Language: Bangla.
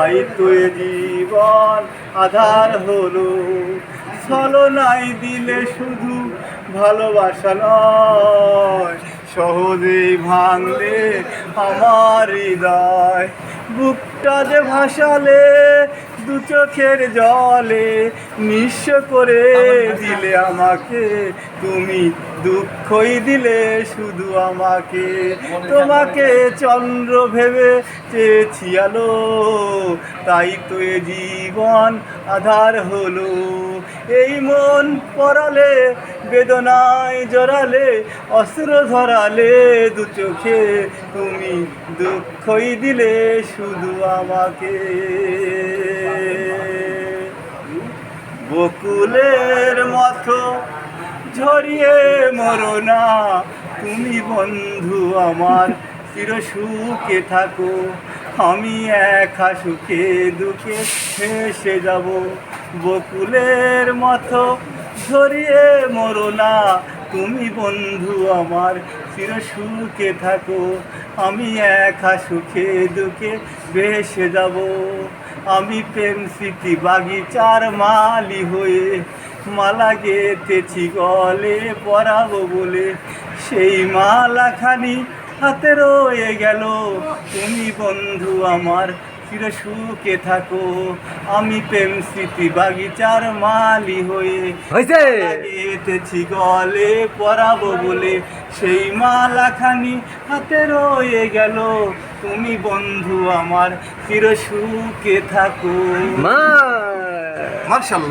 তাই তো এ জীবন আধার হলো। ছলনায় দিলে শুধু ভালোবাসা নয়, সহজেই ভাঙলে আমার হৃদয়। বুকটা যে ভাসালে দু চোখের জলে, নিঃস্ব করে দিলে আমাকে তুমি, দুঃখই দিলে শুধু আমাকে। তোমাকে চন্দ্র ভেবে চেয়েছি আলো, তাই তো এ জীবন আধার হলো। এই মন পড়ালে বেদনায় জড়ালে, অস্ত্র ধরালে দু চোখে তুমি, দুঃখই দিলে শুধু আমাকে। বকুলের মতো ঝরিয়ে মরো না তুমি বন্ধু আমার, চির সুখে থাকো। আমি একা সুখে দুঃখে হেসে যাব। বকুলের মতো ঝরিয়ে মরো না তুমি বন্ধু আমার, চির সুখে থাকো। আমি একা সুখে দুঃখে ভেসে যাব। আমি প্রেম স্মৃতি বাগিচার মালি হয়ে মালা গেঁথেছি গলে পরাবো বলে, সেই মালাখানি হাতে রয়ে গেল। তুমি বন্ধু আমার, চির সুখে থাকো। আমি প্রেম স্মৃতি বাগিচার মালি হয়ে গেঁথেছি গলে পরাবো বলে, সেই মালাখানি হাতে রয়ে গেল। তুমি বন্ধু আমার, চির সুখে থাকো। মাশাআল্লাহ।